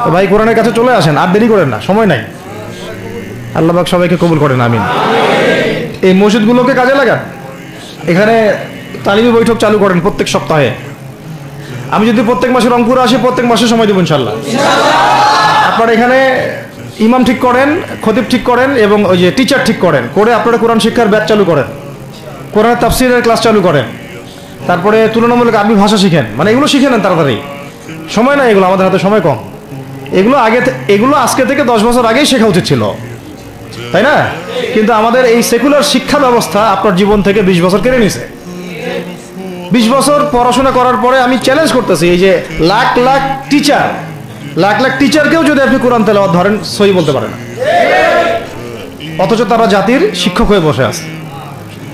A: তো ভাই, কোরআনের কাছে চলে আসেন, আর দেরি করেন না, সময় নাই। আল্লাহ পাক সবাইকে কবুল করেন, আমিন। এই মসজিদগুলোকে কাজে লাগান, এখানে তালিমি বৈঠক চালু করেন প্রত্যেক সপ্তাহে। আমি যদি প্রত্যেক মাসে রংপুরে আসি, প্রত্যেক মাসে সময় দেবো ইনশাআল্লাহ। আপনারা এখানে ইমাম ঠিক করেন, খতিব ঠিক করেন, এবং ওই যে টিচার ঠিক করেন, করে আপনারা কোরআন শিক্ষার ব্যাচ চালু করেন, কোরআনের তাফসীরের ক্লাস চালু করেন, তারপরে তুলনামূলক আরবি ভাষা শিখেন। মানে এগুলো শিখে নেন তাড়াতাড়ি, সময় নাই এগুলো, আমাদের হাতে সময় কম। এগুলো আজকে থেকে 10 বছর আগেই শেখা উচিত ছিল, তাই না? কিন্তু আমাদের এই সেকুলার শিক্ষা ব্যবস্থা আপনার জীবন থেকে 20 বছর কেড়ে নিছে। 20 বছর পড়াশোনা করার পরে আমি চ্যালেঞ্জ করতেছি, এই যে লাখ লাখ টিচারকেও যদি আপনি কোরআন তেলাওয়াত ধরেন, সহি বলতে পারে না, অথচ তারা জাতির শিক্ষক হয়ে বসে আছে।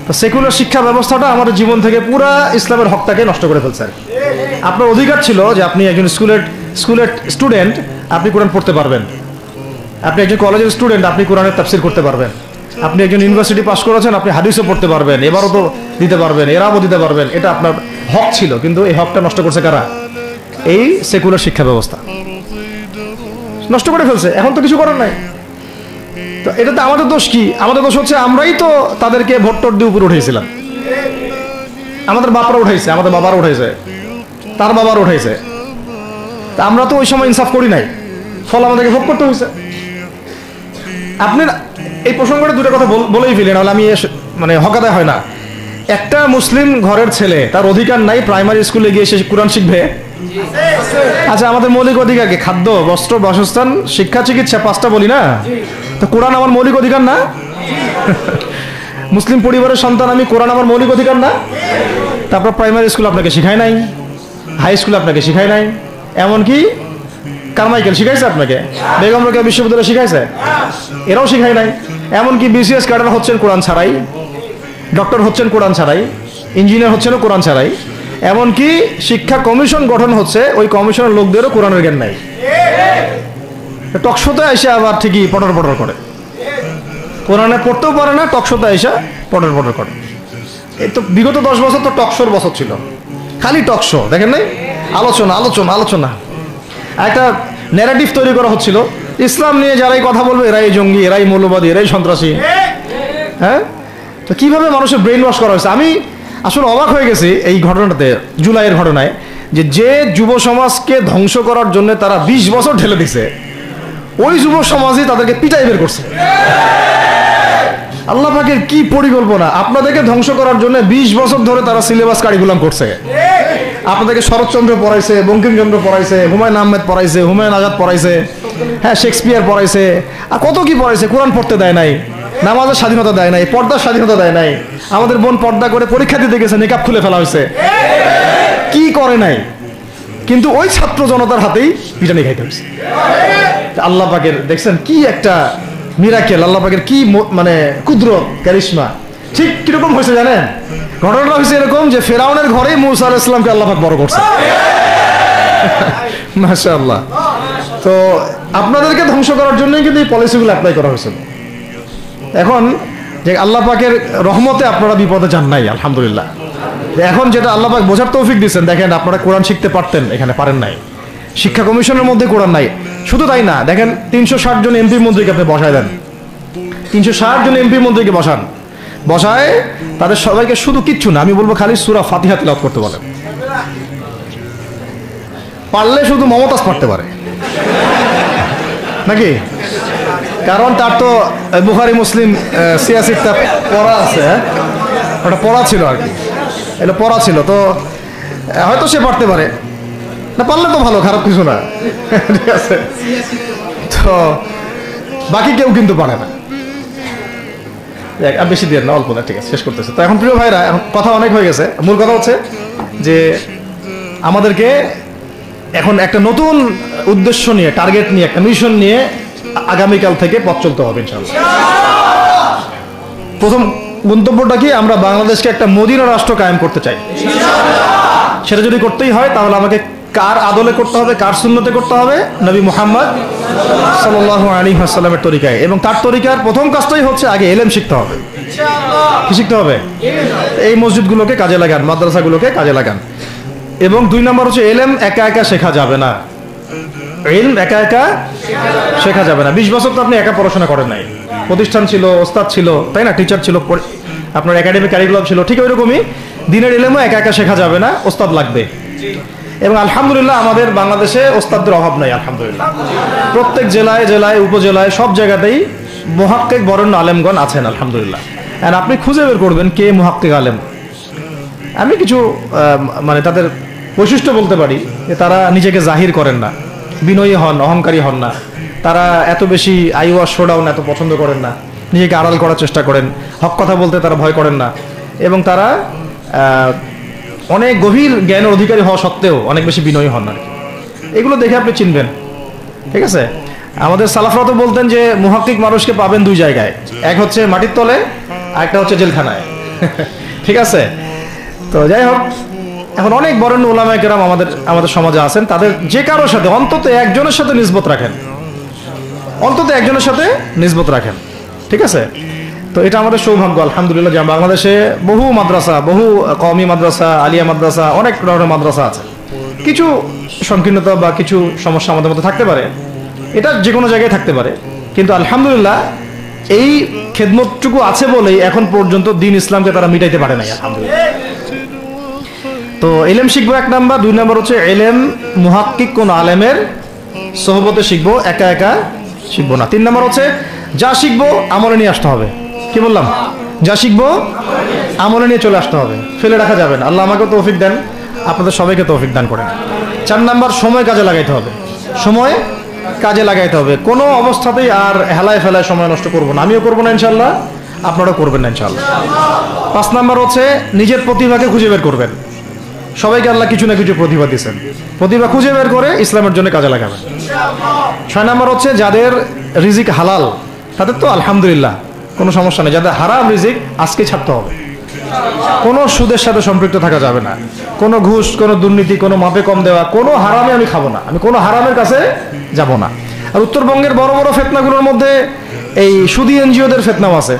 A: তো সেকুলার শিক্ষা ব্যবস্থাটা আমাদের জীবন থেকে পুরা ইসলামের হকটাকে নষ্ট করে ফেলছে। আপনার অধিকার ছিল যে আপনি একজন স্কুলের স্টুডেন্ট, আপনি কোরআন পড়তে পারবেন। আপনি একজন কলেজের স্টুডেন্ট, আপনি কোরআনের তাফসীর করতে পারবেন। আপনি একজন ইউনিভার্সিটি পাস করেছেন, আপনি হাদিসও পড়তে পারবেন, এবারও তো দিতে পারবেন, এরাও দিতে পারবেন। এটা আপনার হক ছিল, কিন্তু এই হকটা নষ্ট করছে কারা? এই সেকুলার শিক্ষা ব্যবস্থা। নষ্ট করে ফেলছে, এখন তো কিছু করার নাই। তো এটাতে আমাদের দোষ কি? আমাদের দোষ হচ্ছে আমরাই তো তাদেরকে ভোট টোট দিয়ে উপরে উঠেছিলাম। আমাদের বাপরা উঠাইছে, আমাদের বাবারা উঠাইছে, তার বাবার উঠাইছে, তা আমরা তো ওই সময় ইনসাফ করি নাই, ফল আমাদেরকে ভোগ করতে হয়েছে। আপনি এই প্রসঙ্গটা দুটো কথা বলেই ফেলেন, নাহলে আমি মানে হকাদায় হয় না। একটা মুসলিম ঘরের ছেলে, তার অধিকার নাই প্রাইমারি স্কুলে গিয়ে সে কোরআন শিখবে? আচ্ছা, আমাদের মৌলিক অধিকার কি? খাদ্য, বস্ত্র, বাসস্থান, শিক্ষা, চিকিৎসা, 5টা বলি না? তো কোরআন আমার মৌলিক অধিকার না? মুসলিম পরিবারের সন্তান আমি, কোরআন আমার মৌলিক অধিকার না? তারপর প্রাইমারি স্কুল আপনাকে শিখায় নাই, হাই স্কুল আপনাকে শিখায় নাই, এমনকি কারমাইকেল শিখাইছে আপনাকে, বেগম রোকেয়া বিশ্ববিদ্যালয় শিখাইছে, এরাও শিখায় নাই। এমনকি বিসিএস ক্যাডার হচ্ছেন কোরআন ছাড়াই, ডক্টর হচ্ছেন কোরআন ছাড়াই, ইঞ্জিনিয়ার হচ্ছেন কোরআন ছাড়াই, এমনকি শিক্ষা কমিশন গঠন হচ্ছে, ওই কমিশনের লোকদেরও কোরআনের জ্ঞান নাই। টকশোতে এসে আবার ঠিকই পটর পটর করে, কোরআনে পড়তেও পারে না, টকশোতে এসে পটর পটর করে। এই তো বিগত 10 বছর তো টকশোর বছর ছিল, খালি টকশো, দেখেন নাই? আলোচনা আলোচনা আলোচনা, একটা ন্যারেটিভ তৈরি করা হচ্ছিল, ইসলাম নিয়ে যারাই কথা বলবে এরাই জঙ্গি, এরাই মৌলবাদী, এরাই সন্ত্রাসী। হ্যাঁ, তো কিভাবে মানুষের ব্রেন ওয়াশ করা হয়েছে। আমি আসলে অবাক হয়ে গেছি এই ঘটনাতে, জুলাইয়ের ঘটনায়, যে যুব সমাজকে ধ্বংস করার জন্য তারা 20 বছর ঢেলে দিছে, ওই যুব সমাজই তাদেরকে পিটাই বের করছে। আল্লাহ পাকের কি পরিকল্পনা! আপনাদেরকে ধ্বংস করার জন্য 20 বছর ধরে তারা সিলেবাস কারিকুলাম করছে। আপনাদেরকে শরৎচন্দ্র পড়াইছে, বঙ্কিমচন্দ্র পড়াইছে, হুমায়ুন আহমেদ পড়াইছে, হুমায়ুন আজাদ পড়াইছে, হ্যাঁ শেক্সপিয়ার পড়াইছে, আর কত কি পড়াইছে। কোরআন পড়তে দেয় নাই, নামাজের স্বাধীনতা দেয় নাই, পর্দার স্বাধীনতা দেয় নাই। আমাদের বোন পর্দা করে পরীক্ষা দিতে গেছে, নিকাব খুলে ফেলা হয়েছে, কি করে নাই। কিন্তু ওই ছাত্র জনতার হাতেই পিটানি খাইতে হয়েছে। আল্লাহ পাকের দেখছেন কি একটা মিরাকেল, আল্লাহ পাকের কি মানে কুদরত, কারিশমা। ঠিক কিরকম হয়েছে জানেন? ঘটনাটা হয়েছে এরকম যে ফেরাউনের ঘরেই মুসা আলাইহিস সালামকে আল্লাহ পাক বড় করছে। মাশাআল্লাহ। তো আপনাদেরকে ধ্বংস করার জন্যই কিন্তু এই পলিসিগুলো অ্যাপ্লাই করা হয়েছিল। এখন যে আল্লাহ পাকের রহমতে আপনারা বিপদে যান নাই, আলহামদুলিল্লাহ। এখন যেটা আল্লাহ পাক বোঝার তৌফিক দিচ্ছেন, দেখেন আপনারা কোরআন শিখতে পারতেন, এখানে পারেন নাই। শিক্ষা কমিশনের মধ্যে কোরআন নাই। শুধু তাই না, দেখেন 360 জন এমপি মন্ত্রীকে আপনি বসায় দেন, 360 জন এমপি মন্ত্রীকে বসায় তাদের সবাইকে শুধু কিচ্ছু না, আমি বলবো খালি সূরা ফাতিহা তিলাওয়াত করতে বলেন। পারলে শুধু মমতাজ পড়তে পারে নাকি? কারণ তার তো বুখারী মুসলিম সিয়াসিটা পড়া আছে, ওটা পড়া ছিল আর কি, এটা পড়া ছিল, তো হয়তো সে পড়তে পারে না, পারলে তো ভালো, খারাপ কিছু না, ঠিক আছে। তো বাকি কেউ কিন্তু পারে না। আর বেশি দিয়ে না, অল্প না, ঠিক আছে, শেষ করতেছে। তো এখন প্রিয় ভাইরা, এখন কথা অনেক হয়ে গেছে। মূল কথা হচ্ছে যে আমাদেরকে এখন একটা নতুন উদ্দেশ্য নিয়ে, টার্গেট নিয়ে, একটা মিশন নিয়ে আগামীকাল থেকে পথ চলতে হবে ইনশাআল্লাহ। প্রথম গন্তব্যটা কি? আমরা বাংলাদেশকে একটা মদিনা রাষ্ট্র কায়েম করতে চাই। সেটা যদি করতেই হয় তাহলে আমাকে কার আদলে করতে হবে, কার সুন্নতে করতে হবে? নবী মুহাম্মদ সাল্লাল্লাহু আলাইহি ওয়াসাল্লামের তরিকায়। এবং তার তরিকার প্রথম কাজটাই হচ্ছে আগে ইলম শিখতে হবে। কি শিখতে হবে? এই মসজিদগুলোকে কাজে লাগান, মাদ্রাসাগুলোকে কাজে লাগান। এবং 2 নম্বর হচ্ছে ইলম একা একা শেখা যাবে না। ইলম একা একা শেখা যাবে না। 20 বছর তো আপনি একা পড়াশোনা করেন নাই, প্রতিষ্ঠান ছিল, ওস্তাদ ছিল, তাই না? টিচার ছিল, আপনার একাডেমিক কারিকুলাম ছিল। ঠিক ওই রকমই দিনের ইলমও একা একা শেখা যাবে না, ওস্তাদ লাগবে। এবং আলহামদুলিল্লাহ আমাদের বাংলাদেশে ওস্তাদদের অভাব নাই, আলহামদুলিল্লাহ। প্রত্যেক জেলায় জেলায় উপজেলায় সব জায়গাতেই মুহাক্কিক বরেণ্য আলেমগণ আছেন, আলহামদুলিল্লাহ। আর আপনি খুঁজে বের করবেন কে মুহাক্কিক আলেম। আমি কিছু মানে তাদের বৈশিষ্ট্য বলতে পারি যে তারা নিজেকে জাহির করেন না, বিনয়ী হন, অহংকারী হন না, তারা এত বেশি আইওয়াস শোডাউন এত পছন্দ করেন না, নিজেকে আড়াল করার চেষ্টা করেন, হক কথা বলতে তারা ভয় করেন না, এবং তারা অনেক গভীর জ্ঞানের অধিকারী হওয়া সত্ত্বেও অনেক বেশি বিনয়ী হন আর কি। এগুলো দেখে আপনি চিনবেন, ঠিক আছে? আমাদের সালাফরা তো বলতেন যে মুহাক্কিক মানুষকে পাবেন 2 জায়গায়, এক হচ্ছে মাটির তলে, আর একটা হচ্ছে জেলখানায়, ঠিক আছে? তো যাই হোক, এখন অনেক বরেণ্য উলামায়ে কেরাম আমাদের সমাজে আছেন, তাদের যে কারোর সাথে অন্তত একজনের সাথে নিসবত রাখেন, অন্তত একজনের সাথে নিসবত রাখেন, ঠিক আছে? তো এটা আমাদের সৌভাগ্য, আলহামদুলিল্লাহ, যে বাংলাদেশে বহু মাদ্রাসা, বহু কওমি মাদ্রাসা, আলিয়া মাদ্রাসা, অনেক ধরনের মাদ্রাসা আছে। কিছু সংকীর্ণতা বা কিছু সমস্যা আমাদের মধ্যে থাকতে পারে, এটা যে কোনো জায়গায় থাকতে পারে, কিন্তু আলহামদুলিল্লাহ এই খেদমতটুকু আছে বলেই এখন পর্যন্ত দিন ইসলামকে তারা মিটাইতে পারে নাই আলহামদুলিল্লাহ। তো ইলম শিখবো 1 নাম্বার, 2 নাম্বার হচ্ছে ইলম মুহাক্কিক কোন আলেমের সোহবতে শিখবো, একা একা শিখবো না। 3 নাম্বার হচ্ছে যা শিখবো আমলে নিয়ে আসতে হবে। কি বললাম? যা শিখবো আমলে নিয়ে চলে আসতে হবে, ফেলে রাখা যাবে না। আল্লাহ আমাকে তৌফিক দেন, আপনাদের সবাইকে তৌফিক দান করেন। 4 নাম্বার সময় কাজে লাগাইতে হবে, সময় কাজে লাগাইতে হবে। কোনো অবস্থাতেই আর হেলায় ফেলায় সময় নষ্ট করবো না, আমিও করবো না ইনশাল্লাহ, আপনারাও করবেন না ইনশাল্লাহ। 5 নাম্বার হচ্ছে নিজের প্রতিভাকে খুঁজে বের করবেন। সবাইকে আল্লাহ কিছু না কিছু প্রতিভা দিয়েছেন, প্রতিভা খুঁজে বের করে ইসলামের জন্য কাজে লাগাবেন। 6 নাম্বার হচ্ছে যাদের রিজিক হালাল তাদের তো আলহামদুলিল্লাহ কোনো সমস্যা নেই, যাদের হারাম রিজিক আজকে ছাড়তে হবে। কোনো সুদের সাথে সম্পৃক্ত থাকা যাবে না, কোনো ঘুষ, কোনো দুর্নীতি, কোনো মাপে কম দেওয়া, কোনো হারামে আমি খাবো না, আমি কোনো হারামের কাছে যাব না। আর উত্তরবঙ্গের বড় বড় ফেতনাগুলোর মধ্যে এই সুদী এনজিওদের ফেতনাও আছে,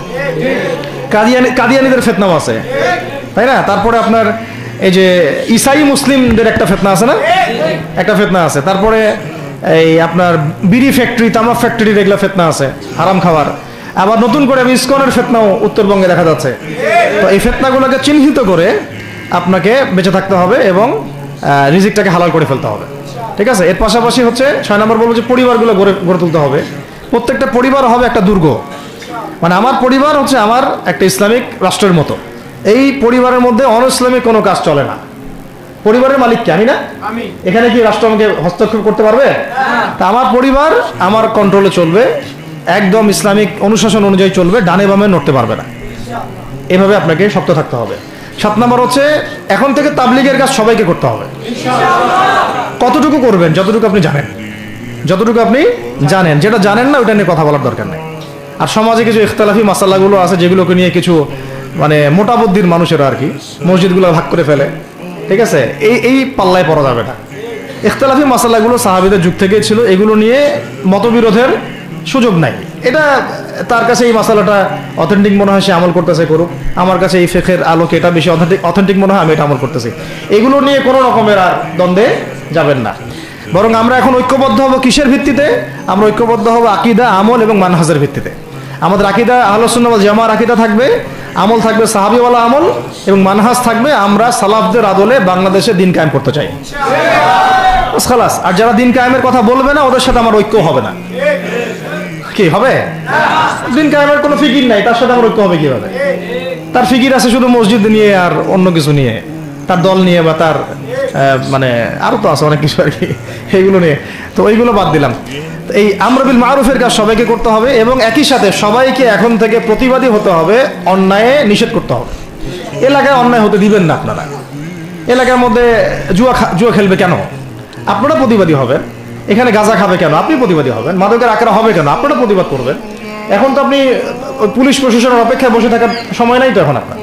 A: কাদিয়ানিদের ফেতনাও আছে, তাই না? তারপরে আপনার এই যে ইসাই মুসলিমদের একটা ফেতনা আছে না, একটা ফেতনা আছে। তারপরে এই আপনার বিড়ি ফ্যাক্টরি, তামাক ফ্যাক্টরির এগুলা ফেতনা আছে হারাম খাওয়ার। আবার নতুন করে ইসকনের ফেতনাও উত্তরবঙ্গে দেখা যাচ্ছে। তো এই ফেতনাগুলোকে চিহ্নিত করে আপনাকে বেঁচে থাকতে হবে এবং রিজিকটাকে হালাল করে ফেলতে হবে, ঠিক আছে? এর পাশাপাশি হচ্ছে 6 নম্বর বলবো যে পরিবারগুলো গড়ে তুলতে হবে। প্রত্যেকটা পরিবার হবে একটা দুর্গ, মানে আমার পরিবার হচ্ছে আমার একটা ইসলামিক রাষ্ট্রের মতো। এই পরিবারের মধ্যে অন ইসলামিক কোনো কাজ চলে না। পরিবারের মালিক কে? আমি না? এখানে কি রাষ্ট্র আমাকে হস্তক্ষেপ করতে পারবে? তা আমার পরিবার আমার কন্ট্রোলে চলবে, একদম ইসলামিক অনুশাসন অনুযায়ী চলবে, ডানে বামে নড়তে পারবে না। এভাবে আপনাকে শক্ত থাকতে হবে। 7 নম্বর হচ্ছে এখন থেকে তাবলীগের কাজ সবাইকে করতে হবে। কতটুকু করবেন? যতটুকু আপনি জানেন, যতটুকু আপনি জানেন। যেটা জানেন না ওটা নিয়ে কথা বলার দরকার নেই। আর সমাজে কিছু ইখতিলাফি মাসালাগুলো আছে যেগুলোকে নিয়ে কিছু মানে মোটা বুদ্ধির মানুষেরা আর কি মসজিদগুলো ভাগ করে ফেলে, ঠিক আছে? এই পাল্লায় পড়া যাবে না। ইখতিলাফি মাসালাগুলো সাহাবীদের যুগ থেকেই ছিল, এগুলো নিয়ে মতবিরোধের সুযোগ নাই। এটা তার কাছে এই মাসালাটা অথেন্টিক মনে হয়, সে আমল করতেছে, করুক। আমার কাছে এই ফিকহের আলোকে এটা বেশি অথেন্টিক মনে হয়, আমি এটা আমল করতেছি। এগুলো নিয়ে কোনো রকমের আর দ্বন্দ্বে যাবেন না। বরং আমরা এখন ঐক্যবদ্ধ হব কিসের ভিত্তিতে? আমরা ঐক্যবদ্ধ হব আকীদা, আমল এবং মানহাজের ভিত্তিতে। আমাদের আকীদা আহলুস সুন্নাহ ওয়াল জামাআর আকীদা থাকবে, আমল থাকবে সাহাবীওয়ালা আমল, এবং মানহাজ থাকবে আমরা সালাফদের আদলে বাংলাদেশে দিন কায়েম করতে চাই। খালাস। আর যারা দিন কায়েমের কথা বলবে না ওদের সাথে আমার ঐক্য হবে না। কি হবে? দিন কায়েমের কোনো ফিকির নাই, তার সাথে আমার ঐক্য হবে কিভাবে? তার ফিকির আছে শুধু মসজিদ নিয়ে আর অন্য কিছু নিয়ে, তার দল নিয়ে বা তার মানে আরো তো আছে অনেক কিছু আর কি, এইগুলো নিয়ে। তো ওইগুলো বাদ দিলাম। এই আমর বিল মারুফের কাজ সবাইকে করতে হবে এবং একই সাথে সবাইকে এখন থেকে প্রতিবাদী হতে হবে, অন্যায়ে নিষেধ করতে হবে। এলাকায় অন্যায় হতে দিবেন না আপনারা। এলাকার মধ্যে জুয়া খেলবে কেন? আপনারা প্রতিবাদী হবেন। এখানে গাঁজা খাবে কেন? আপনি প্রতিবাদী হবেন। মাদকের আকারা হবে কেন? আপনারা প্রতিবাদ করবেন। এখন তো আপনি পুলিশ প্রশাসনের অপেক্ষায় বসে থাকার সময় নাই তো এখন আপনার।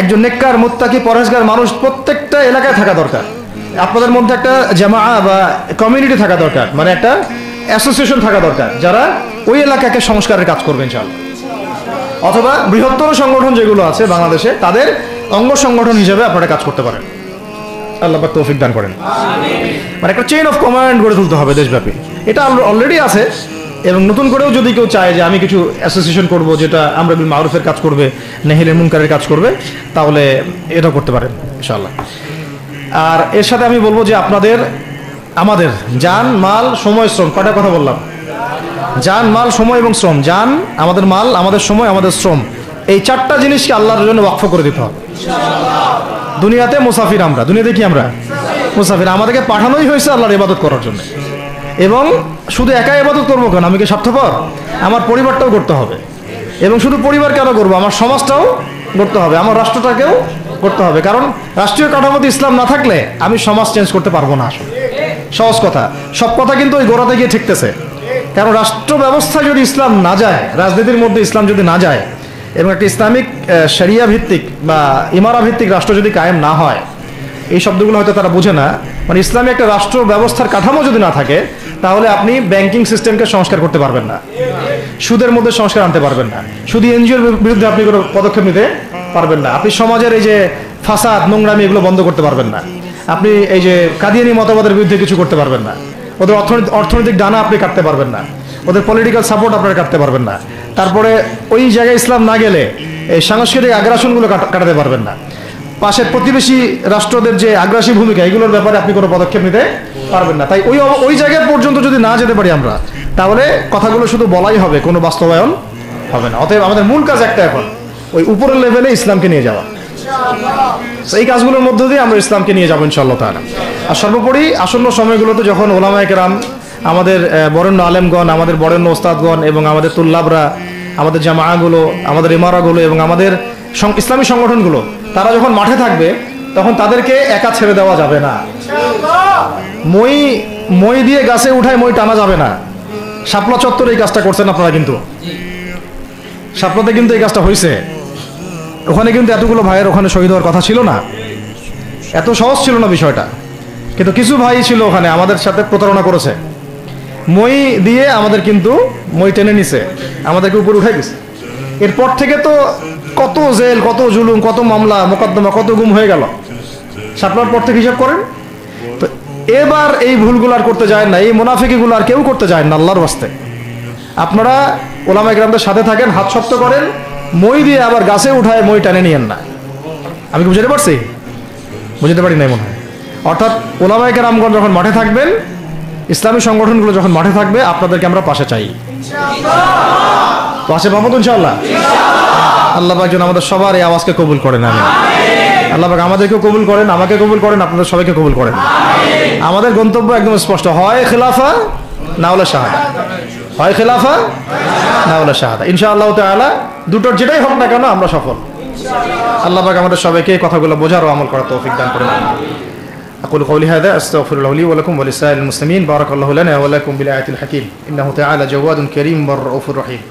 A: একজন নেককার, মুত্তাকি, পরহেজগার মানুষ প্রত্যেকটা এলাকায় থাকা দরকার। আপনাদের মধ্যে একটা জামাআ বা কমিউনিটি থাকা দরকার, মানে একটা অ্যাসোসিয়েশন থাকা দরকার যারা ওই এলাকাকে সংস্কারের কাজ করবে ইনশাআল্লাহ। অথবা বৃহত্তর সংগঠন যেগুলো আছে বাংলাদেশে তাদের অঙ্গ সংগঠন হিসেবে আপনারা কাজ করতে পারেন। আল্লাহ পাক তৌফিক দান করেন। মানে একটা চেইন অফ কমান্ড গড়ে তুলতে হবে দেশব্যাপী। এটা অলরেডি আছে এবং নতুন করেও যদি কেউ চায় যে আমি কিছু অ্যাসোসিয়েশন করব যেটা আমর বিল মারুফের কাজ করবে, নাহিল মুনকারের কাজ করবে, তাহলে এটা করতে পারেন ইনশাআল্লাহ। আর এর সাথে আমি বলবো যে আমাদের জান, মাল, সময়, শ্রম, কয়টা কথা বললাম? জান, মাল, সময় এবং শ্রম। জান, আমাদের মাল, আমাদের সময়, আমাদের শ্রম, এই 4টা জিনিসকে আল্লাহর জন্য ওয়াকফ করে দিতে হবে। দুনিয়াতে মুসাফির আমরা, দুনিয়াতে কি আমরা মুসাফির। আমাদেরকে পাঠানোই হয়েছে আল্লাহর ইবাদত করার জন্য। এবং শুধু একা ইবাদত করবো কেন? আমি কি স্বার্থপর? আমার পরিবারটাও করতে হবে। এবং শুধু পরিবার কেন করবো? আমার সমাজটাও করতে হবে, আমার রাষ্ট্রটাকেও করতে হবে। কারণ রাষ্ট্রীয় কাঠামোতে ইসলাম না থাকলে আমি সমাজ চেঞ্জ করতে পারবো না। আসলে সহজ কথা, সব কথা কিন্তু ওই গোড়াতে গিয়ে ঠেকতেছে। কারণ রাষ্ট্র ব্যবস্থা যদি ইসলাম না যায়, রাজনীতির মধ্যে ইসলাম যদি না যায় এবং একটা ইসলামিক শরিয়া ভিত্তিক বা ইমারা ভিত্তিক রাষ্ট্র যদি কায়েম না হয়, এই শব্দগুলো হয়তো তারা বুঝে না। মানে ইসলামী একটা রাষ্ট্র ব্যবস্থার কাঠামো যদি না থাকে তাহলে আপনি ব্যাংকিং সিস্টেমকে সংস্কার করতে পারবেন না, সুদের মধ্যে সংস্কার আনতে পারবেন না, শুধু এনজিওর বিরুদ্ধে আপনি কোনো পদক্ষেপ নিতে পারবেন না, আপনি সমাজের এই যে ফাসাদ, নোংরামি এগুলো বন্ধ করতে পারবেন না, আপনি এই যে কাদিয়ানি মতবাদের বিরুদ্ধে কিছু করতে পারবেন না, ওদের অর্থনৈতিক ডানা আপনি কাটতে পারবেন না, ওদের পলিটিক্যাল সাপোর্ট আপনারা কাটতে পারবেন না, তারপরে ওই জায়গায় ইসলাম না গেলে এই সাংস্কৃতিক আগ্রাসনগুলো কাটাতে পারবেন না, পাশের প্রতিবেশী রাষ্ট্রদের যে আগ্রাসী ভূমিকা এগুলোর ব্যাপারে আপনি কোনো পদক্ষেপ নিতে পারবেন না। তাই ওই জায়গা পর্যন্ত যদি না যেতে পারি আমরা, তাহলে কথাগুলো শুধু বলাই হবে, কোনো বাস্তবায়ন হবে না। অতএব আমাদের মূল কাজ একটা, এখন ওই উপরের লেভেলে ইসলামকে নিয়ে যাওয়া। এই কাজগুলোর মধ্য দিয়ে আমরা ইসলামকে নিয়ে যাবো ইনশাআল্লাহ তাআলা। আর সর্বোপরি আসন্ন সময়গুলোতে যখন ওলামায়ে কেরাম, আমাদের বরেণ্য আলেমগণ, আমাদের বরেণ্য ওস্তাদগণ এবং আমাদের তুল্লাবরা, আমাদের জামাআগুলো, আমাদের ইমারাগুলো এবং আমাদের ইসলামী সংগঠনগুলো, তারা যখন মাঠে থাকবে, তখন তাদেরকে একা ছেড়ে দেওয়া যাবে না। মই দিয়ে গাছে উঠায় মই টানা যাবে না। শাপলা চত্বরে এই কাজটা করছেন আপনারা, কিন্তু শাপলাতে কিন্তু এই কাজটা হয়েছে। ওখানে কিন্তু এতগুলো ভাইয়ের ওখানে শহীদ হওয়ার কথা ছিল না, এত সহজ ছিল না বিষয়টা। কিন্তু কিছু ভাই ছিল ওখানে আমাদের সাথে প্রতারণা করেছে, মই দিয়ে আমাদের কিন্তু মই টেনে নিছে, আমাদেরকে উপরে উঠাই দিছে। এরপর থেকে তো কত জেল, কত জুলুম, কত মামলা মোকদ্দমা, কত গুম হয়ে গেল শাপলার পর থেকে, হিসাব করেন। তো এবার এই ভুলগুলো আর করতে যায় না, এই মুনাফিকিগুলো আর কেউ করতে যায় না। আল্লাহর ওয়াস্তে আপনারা ওলামায়ে কেরামদের সাথে থাকেন, হাত শক্ত করেন, মই দিয়ে আবার গাছে উঠায় মই টানে নিয়েন না। আমি কি বুঝতে পারছি? বুঝতে পারি নাই মনে হয়। অর্থাৎ ওলামায়ে কেরামগণ যখন মাঠে থাকবেন, ইসলামী সংগঠনগুলো যখন মাঠে থাকবে, আপনাদেরকে আমরা পাশে চাই, পাশে পাবো তো ইনশাআল্লাহ। আল্লাহ পাক যেন আমাদের সবার এই আওয়াজকে কবুল করেন। আমিন। আল্লাহ পাক আমাদেরকেও কবুল করেন, আমাকে কবুল করেন, আপনাদের সবাইকে কবুল করেন। আমাদের গন্তব্য একদম স্পষ্ট, হয় খেলাফা না হলে শাহাদা, হয় খেলাফা না হলে শাহাদা। ইনশাআল্লাহ তাআলা দুটোর যেটাই হোক না কেন আমরা সফল। আল্লাহ পাক আমাদের সবাইকে এই কথাগুলো বোঝার ও আমল করার তৌফিক দান করেন। أقول قولي هذا أستغفر الله لي ولكم ولسائر المسلمين. بارك الله لنا ولكم بالآية الحكيم إنه تعالى جواد كريم والرؤوف الرحيم.